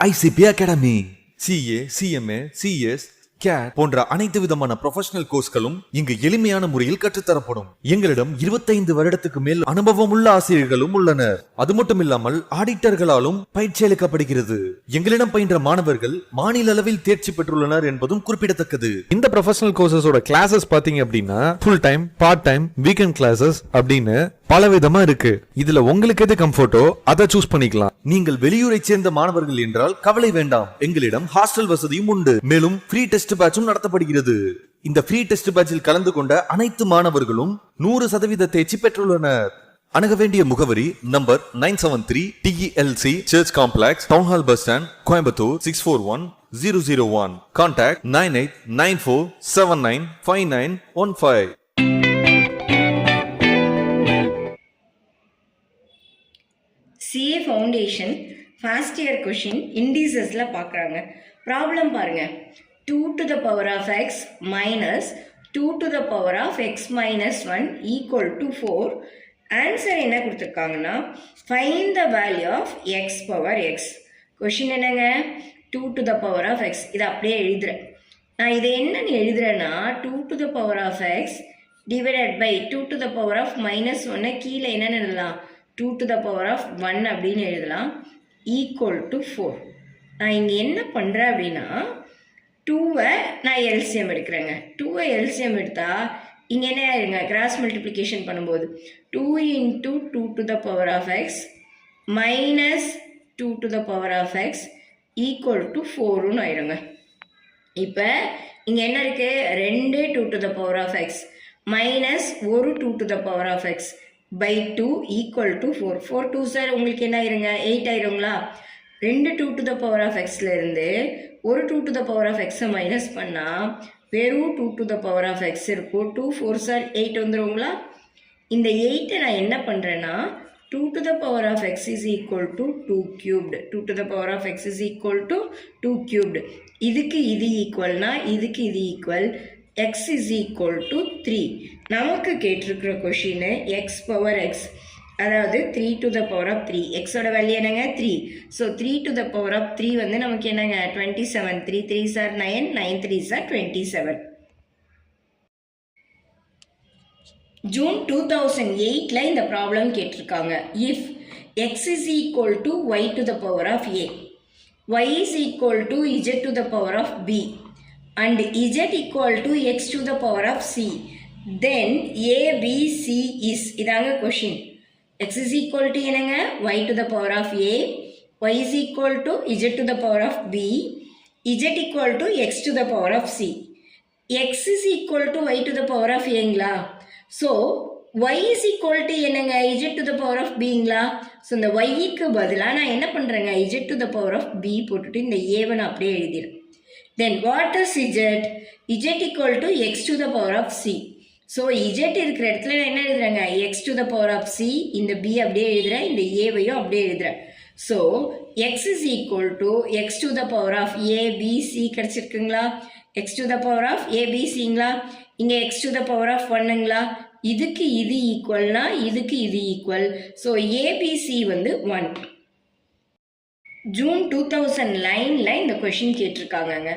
ICP Academy. CA, CMA, CS, CAT போன்ற அனைத்து விதமான ப்ரொஃபஷனல் கோர்ஸ்களும் இங்கு எளிமையான முறையில் கற்றுத்தரப்படும். எங்களிடம் 25 வருடத்துக்கு மேல் அனுபவம் உள்ள ஆசிரியர்களும் உள்ளனர். அது மட்டும் இல்லாமல் ஆடிட்டர்களாலும் பயிற்சி அளிக்கப்படுகிறது. எங்களிடம் பயின்ற மாணவர்கள் மாநில அளவில் தேர்ச்சி பெற்றுள்ளனர் என்பதும் குறிப்பிடத்தக்கது. இந்த ப்ரொஃபஷனல் கோர்சஸோட கிளாஸஸ் பாத்தீங்க அப்படின்னா full time, part time, weekend classes அப்படின்னு பல விதமா இருக்கு. இதுல உங்களுக்கு எது கம்ஃபர்ட்டோ அதை சூஸ் பண்ணிக்கலாம். நீங்கள் வெளியூரை சேர்ந்த மாணவர்கள் என்றால் கவலை வேண்டாம். எங்களிடம் ஹாஸ்டல் வசதியும் உண்டு. மேலும் ஃப்ரீ டெஸ்ட் பேட்சும் நடத்தப்படுகிறது. இந்த ஃப்ரீ டெஸ்ட் பேட்சில் கலந்து கொண்ட அனைத்து மாணவர்களும் 100% தேர்ச்சி பெற்றுள்ளனர். அணுக வேண்டிய முகவரி number 973 TELC church complex, town hall bus stand, Coimbatore 641001. Contact 9894795915. CA foundation first year question இண்டிசஸ்ல பார்க்குறாங்க. ப்ராப்ளம் பாருங்க. 2 to the power of x minus 2 to the power of x minus 1 equal to 4. Answer என்ன கொடுத்துருக்காங்கன்னா find the value of x power x. Question என்னங்க 2 to the power of x. இதை அப்படியே எழுதுறேன். நான் இதை என்னன்னு எழுதுறேன்னா 2 to the power of x divided by 2 to the power of minus 1 கீழே என்னன்னு எழுதலாம் 2 to the power of 1 அப்படின்னு எழுதலாம் ஈக்குவல் டு 4. நான் இங்கே என்ன பண்ணுறேன் அப்படின்னா 2வை நான் எல்சிஎம் எடுக்கிறேங்க. 2வை எல்சிஎம் எடுத்தால் இங்கே என்ன ஆயிருங்க கிராஸ் மல்டிப்ளிகேஷன் பண்ணும்போது 2 into 2 to the power of x minus 2 to the power of x equal to 4ன்னு ஆயிருங்க. இப்போ இங்கே என்ன இருக்குது 2 2 to the power of x minus ஒரு 2 to the power of x by 2 equal to 4. 4 2 sir உங்களுக்கு என்ன ஆயிருங்க 8 ஆயிருங்களா. 2 2 to the power of xல இருந்து ஒரு 2 to the power of x minus பண்ணால் வெறும் 2 to the power of x இருக்கும். 2 4 சார் 8 வந்துருங்களா. இந்த 8 நான் என்ன பண்ணுறேன்னா 2 to the power of x is equal to 2 cubed. 2 to the power of x is equal to 2 cubed. இதுக்கு இது ஈக்குவல்னா இதுக்கு இது equal. x is equal to 3. நமக்கு கேட்டிருக்கிற கொஷின் x பவர் x அதாவது 3 to the power of 3. எக்ஸோட value என்னங்க 3. So 3 to the power of 3 வந்து நமக்கு என்னங்க 27. 3 3 சார் 9, 9 3 சார் 27. ஜூன் 2008ல இந்த ப்ராப்ளம் கேட்டிருக்காங்க. If x is equal to y to the power of a, y is equal to z to the power of b and z equal to x to the power of c, then a b c is இதாங்க question. x is equal to என்னங்க y to the power of a, y is equal to z to the power of b, z equal to x to the power of c. x is equal to y to the power of aங்களா. So y is equal to என்னங்க z to the power of bங்களா. So இந்த yக்கு பதிலாக நான் என்ன பண்ணுறேங்க z to the power of b போட்டுட்டு இந்த a-வை நான் அப்படியே எழுதிடுறேன். Then what is z? z equal to x to the power of c. So z இருக்கிற இடத்துல நான் என்ன எழுதுறேங்க x to the power of c. இந்த b அப்படியே எழுதுறேன், இந்த a-வையும் அப்படியே எழுதுறேன். So x is equal to x to the power of a b c கிடைச்சிருக்குங்களா. x to the power of a b cங்களா. இங்கே x to the power of 1ங்களா. இதுக்கு இது ஈக்குவல்னா இதுக்கு இது ஈக்குவல். ஸோ abc வந்து 1. ஜூன் 2009ல இந்த question கேட்டிருக்காங்கங்க.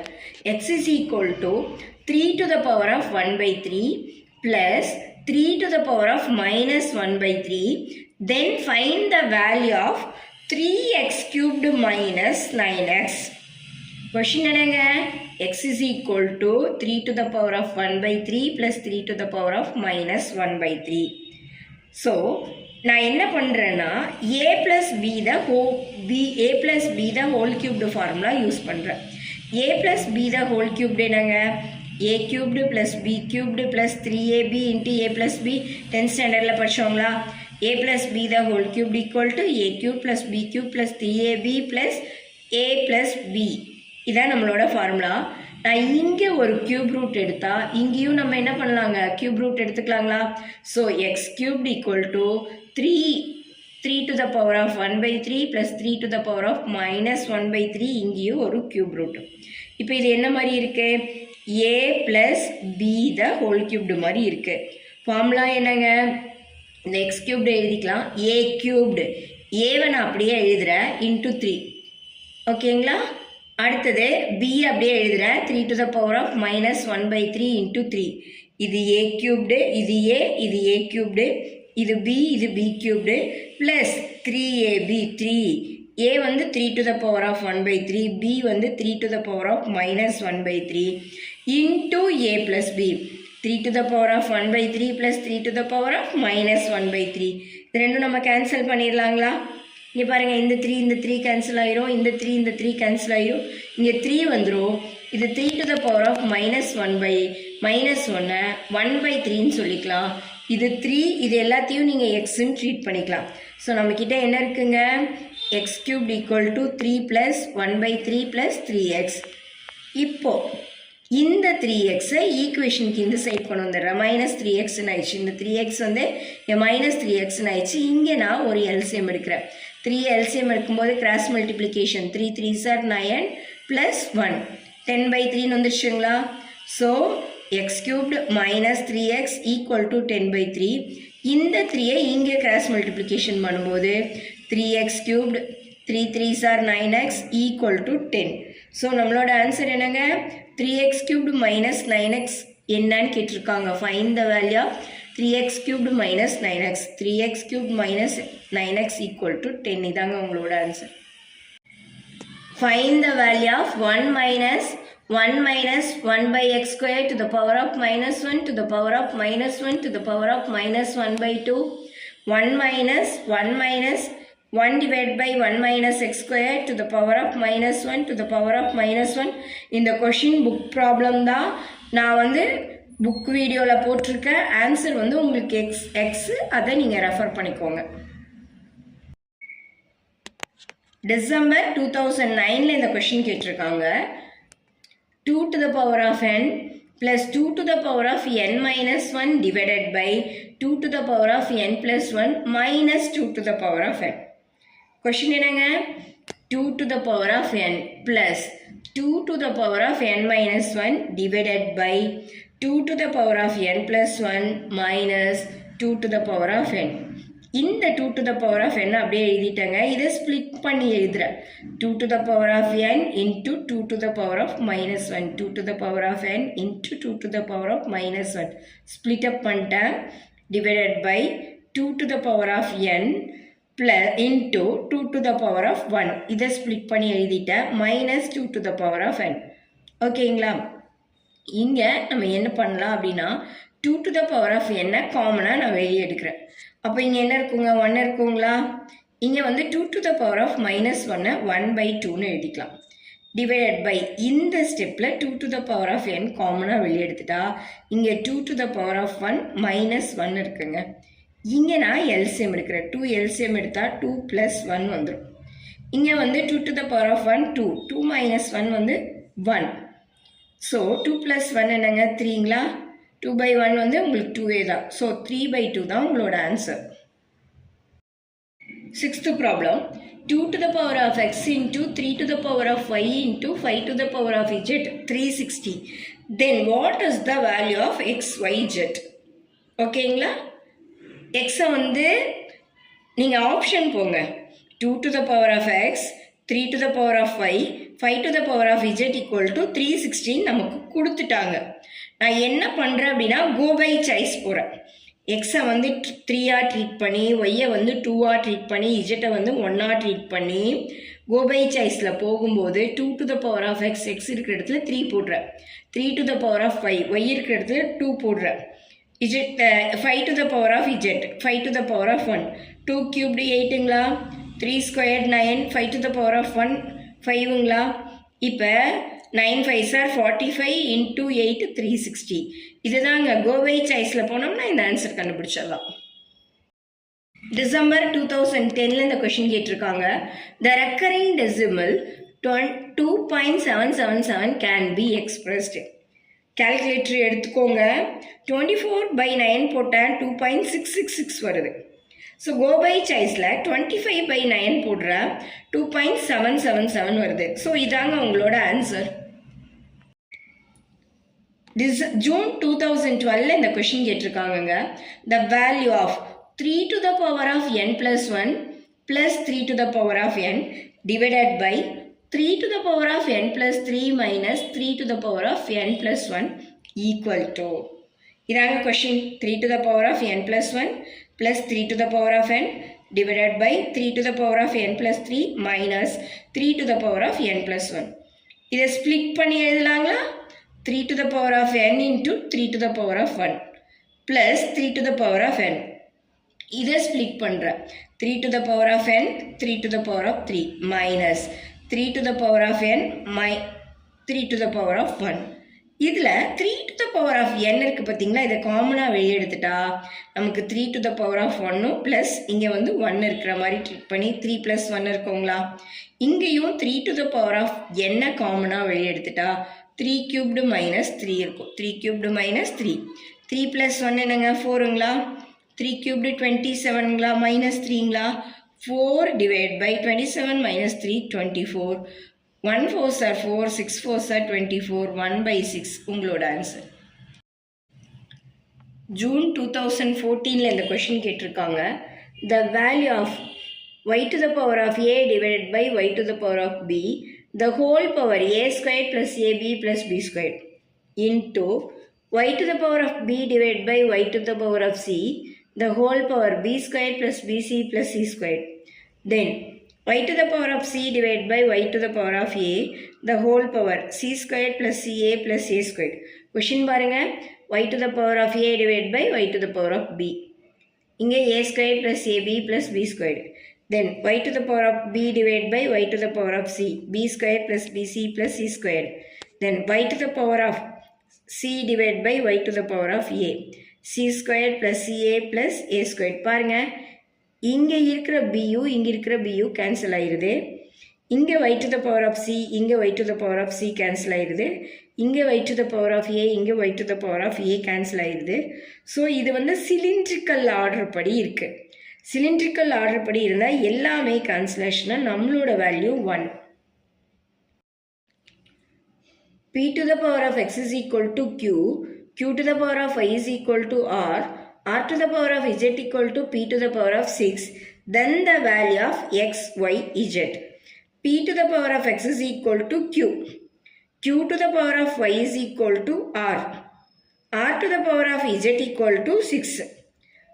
x is equal to 3 to the power of 1 by 3 plus 3 to the power of minus 1 by 3. Then find the value of 3x cubed minus 9x. Question என்னங்க x is equal to 3 to the power of 1 by 3 plus 3 to the power of minus 1 by 3. So நான் என்ன பண்ணுறேன்னா a plus b the whole cubed formula use பண்ணுறேன். a plus b the whole cubed என்னங்க a cubed plus b cubed plus 3ab into a plus b 10th ஸ்டாண்டர்டில் படித்தோங்களா. a plus b the whole cubed equal to a cube plus b cube plus 3ab plus a plus b. இதான் நம்மளோட formula. நான் இங்கே ஒரு cube root எடுத்தால் இங்கேயும் நம்ம என்ன பண்ணலாங்க கியூப் ரூட் எடுத்துக்கலாங்களா. So x cubed equal to 3 to the power of 1 by 3 plus 3 to the power of minus 1 by 3. இங்கேயும் ஒரு கியூப் ரூட். இப்போ இது என்ன மாதிரி இருக்குது a plus b the whole cubed மாதிரி இருக்குது. ஃபார்முலா என்னங்க இந்த எக்ஸ் கியூப்டு எழுதிக்கலாம். a cubed ஏவை நான் அப்படியே எழுதுகிறேன் இன்ட்டு 3 ஓகேங்களா? அடுத்தது b அப்படியே எழுதுறேன். 3 to the power of minus 1 by 3 into 3. இது a cubed, இது a, இது a cubed, இது b, இது b cubed, plus 3ab, 3. a வந்து 3 to the power of 1 by 3, b வந்து 3 to the power of minus 1 by 3 into a plus b. 3 to the power of 1 by 3 plus 3 to the power of minus 1 by 3. இது ரெண்டும் நம்ம cancel பண்ணிடலாங்களா? இங்கே பாருங்கள், இந்த 3 cancel ஆயிரும், இந்த 3 கேன்சல் ஆயிரும், இங்கே 3 வந்துடும். இது 3 to the power of minus 1 by minus 1 1 by 3ன்னு சொல்லிக்கலாம். இது 3, இது எல்லாத்தையும் நீங்கள் எக்ஸ்ன்னு ட்ரீட் பண்ணிக்கலாம். ஸோ நம்மக்கிட்ட என்ன இருக்குங்க? X cube equal to 3 plus 1 by 3 plus 3x. இப்போது இந்த 3xை ஈக்குவேஷனுக்கு இந்த சைட் கொண்டு வந்துடுறேன். மைனஸ் 3xன்னு ஆயிடுச்சு. இந்த 3x வந்து மைனஸ் 3xன்னு ஆயிடுச்சு. இங்கே நான் ஒரு எல்சிஎம் எடுக்கிறேன். 3 எல்சிஎம் எடுக்கும்போது cross multiplication 3 3s are 9 plus 1 10 by 3ன்னு வந்துருச்சுங்களா? So x cubed minus 3x equal to 10 by 3. இந்த 3ஐ இங்கே கிராஸ் மல்டிப்ளிகேஷன் பண்ணும்போது 3x cubed 3 3s are 9x equal to 10. So நம்மளோட ஆன்சர் என்னங்க? 3x கியூப்டு மைனஸ் 9x என்னன்னு கேட்டிருக்காங்க. Find the value of 3x cubed minus 9x. 3x cubed minus 9x equal to 10. இதாங்க உங்களோட answer. Find the value of 1 minus 1 by x square to the power of minus 1 to the power of minus 1 to the power of minus 1 by 2. 1 minus 1 divided by 1 minus x square to the power of minus 1 to the power of minus 1. இந்த question book problem தான். நான் வந்து book வீடியோவில் போட்டிருக்கேன். Answer வந்து உங்களுக்கு X அதை நீங்கள் ரெஃபர் பண்ணிக்கோங்க. டிசம்பர் 2009 இந்த கொஷின் கேட்டிருக்காங்க. 2 to the power of n plus 2 to the power of n minus 1 divided by 2 to the power of n plus 1 minus 2 to the power of n. Question என்னங்க? 2 to the power of n plus 2 to the power of n minus 1 divided by 2 to the power of n plus 1 minus 2 to the power of n. இந்த 2 to the power of n அப்படியே எழுதிட்டேங்க. இதை split பண்ணி எழுதுறேன். 2 to the power of n into 2 to the power of minus 1. 2 to the power of n into 2 to the power of minus 1. Split up பண்ணிட்டேன். Divided by 2 to the power of n plus into 2 to the power of 1. இதை split பண்ணி எழுதிட்டேன். minus 2 to the power of n. ஓகேங்களா? இங்கே நம்ம என்ன பண்ணலாம் அப்படின்னா 2 to the power of n காமனாக நான் வெளியே எடுக்கிறேன். அப்போ இங்கே என்ன இருக்குங்க? 1 இருக்குங்களா? இங்கே வந்து 2 to the power of minus 1 1 by 2ன்னு எழுதிக்கலாம். டிவைடட் பை இந்த ஸ்டெப்பில் 2 to the power of n காமனாக வெளியே எடுத்துட்டா இங்கே 2 to the power of 1 minus 1 இருக்குங்க. இங்கே நான் எல்சிஎம் எடுக்கிறேன். 2 எல்சிஎம் எடுத்தால் 2 plus 1 வந்துடும். இங்கே வந்து 2 to the power of 1 2. 2 minus 1 வந்து 1. ஸோ 2 plus 1 என்னங்க? 3ங்களா? 2 by 1 வந்து உங்களுக்கு 2a தான். ஸோ 3 by 2 தான் உங்களோட answer. 6th problem. 2 to the power of x into 3 to the power of y into 5 to the power of z 360. Then what is the value of x, y, z? ஓகேங்களா? எக்ஸை வந்து நீங்கள் option போங்க. 2 to the power of x, 3 to the power of y, 5 to the power of z equal to 316 நமக்கு கொடுத்துட்டாங்க. நான் என்ன பண்ணுறேன் அப்படின்னா கோ பை சாய்ஸ் போகிறேன். எக்ஸை வந்து 3ஆ ட்ரீட் பண்ணி, ஒய்யை வந்து 2ஆ ட்ரீட் பண்ணி, இஜெட்டை வந்து 1ஆ ட்ரீட் பண்ணி கோ பை சாய்ஸில் போகும்போது 2 to the power of x, x இருக்கிற இடத்துல 3 போடுறேன். 3 to the power of y, y இருக்கிற இடத்துல 2 போடுறேன். Z 5 to the power of z, 5 to the power of 1. 2 cubed 8ங்களா? 3 squared 9, 5 to the power of 1 5ங்களா? இப்போ 9 5s are 45 into 8 360. இதுதாங்க கோவை சாய்ஸில் போனோம்னா இந்த ஆன்சர் கண்டுபிடிச்சிடலாம். டிசம்பர் 2010 இந்த கொஷின் கேட்டிருக்காங்க. The recurring decimal 2.777 can be expressed. Calculator எடுத்துக்கோங்க. 24/9 போட்டால் 2.666 வருது. ஸோ கோபை சாய்ஸில் 25/9 போடுற 2.777 வருது. ஸோ இதாங்க உங்களோட ஆன்சர். ஜூன் 2012 இந்த கொஷின் கேட்டிருக்காங்க. The value of 3 to the power of n plus 1 plus 3 to the power of n divided by 3 to the power of n plus 3 minus 3 to the power of n plus 1 equal to. இதாங்க question. 3 to the power of n plus 1 plus 3 to the power of n divided by 3 to the power of n plus 3 minus 3 to the power of n plus 1. இதை split பண்ணி எழுதலாங்களா? 3 to the power of n into 3 to the power of 1 plus 3 to the power of n. இதை split பண்ற 3 to the power of n 3 to the power of 3 minus 3 to the power of n 3 to the power of 1. இதில் 3 to the power of n இருக்குது பார்த்தீங்களா, இதை காமனாக வெளியே எடுத்துட்டா நமக்கு 3 to the power of 1 plus இங்கே வந்து 1 இருக்கிற மாதிரி ட்ரீட் பண்ணி 3 + 1 இருக்குங்களா. இங்கேயும் 3 to the power of n காமனாக வெளியே எடுத்துட்டா 3 cubed minus 3 இருக்கும். 3 cubed minus 3. 3 + 1 என்னங்க 4ங்களா. 3 cubed 27ங்களா minus 3ங்களா. 4 divided by 27 minus 3 24. 1 4s are 4, 6 4s are 24, 1/6 உங்களோட ஆன்சர். ஜூன் 2014 இந்த கொஷின் கேட்டிருக்காங்க. The value of y to the power of a divided by y to the power of b, the whole power a squared plus ab plus b squared into y to the power of b divided by y to the power of c, the whole power b squared plus bc plus c squared. Then y to the power of c divided by y to the power of a, the whole power c squared plus ca plus a squared. Question பாருங்க, y to the power of a divided by y to the power of b. இங்கே a squared plus ab plus b squared. Then y to the power of b divided by y to the power of c, b squared plus bc plus c squared. Then y to the power of c divided by y to the power of a, c squared plus ca plus a squared. பாருங்க, இங்கே இருக்கிற bu இங்கே இருக்கிற bu cancel ஆயிடுது. இங்கே y to the power of c இங்கே y to the power of c cancel ஆயிடுது. இங்கே y to the power of a இங்கே y to the power of a cancel ஆயிடுது. ஸோ இது வந்து சிலிண்ட்ரிக்கல் ஆர்டர் படி இருக்கு. சிலிண்ட்ரிக்கல் ஆர்டர் படி இருந்தால் எல்லாமே கேன்சலேஷனாக நம்மளோட value 1. p to the power of x is equal to q, q to the power of y is equal to r to the power of z equal to p to the power of 6, then the value of x, y, z. p to the power of x is equal to q, q to the power of y is equal to r to the power of z equal to 6.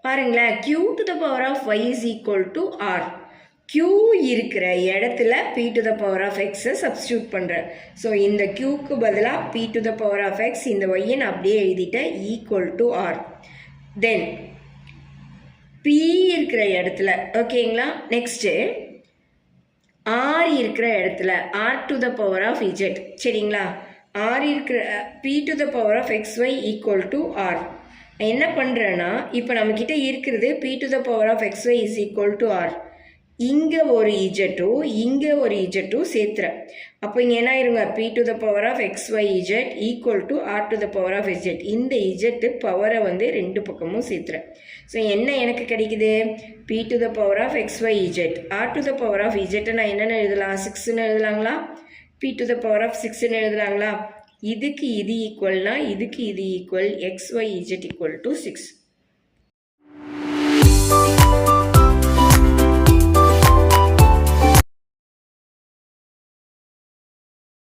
பாருங்களேன், q to the power of y is equal to r. q இருக்கிற இடத்துல p to the power of x substitute பண்ணுறேன். So இந்த qக்கு பதிலாக p to the power of x, இந்த y அப்படியே எழுதிட்டேன் equal to r. Then p இருக்கிற இடத்துல ஓகேங்களா. நெக்ஸ்ட்டு r இருக்கிற இடத்துல r to the power of z, சரிங்களா. r இருக்கிற p to the power of xy equal to r. என்ன பண்ணுறேன்னா, இப்போ நம்மக்கிட்ட இருக்கிறது p to the power of xy is equal to r. இங்கே ஒரு இஜெட்டும் இங்கே ஒரு இஜெட்டும் சேர்த்துறேன். அப்போ இங்கே என்ன ஆயிருங்க, p to the power of xy z equal to r to the power of z. இந்த இஜெட்டு பவரை வந்து ரெண்டு பக்கமும் சேர்த்துறேன். ஸோ என்ன எனக்கு கிடைக்குது, p to the power of xy z, r to the power of z நான் என்னென்னு எழுதலாம், 6ன்னு எழுதலாங்களா. p to the power of 6ன்னு எழுதலாங்களா. இதுக்கு இது ஈக்குவல்னா இதுக்கு இது equal, xy z equal to 6.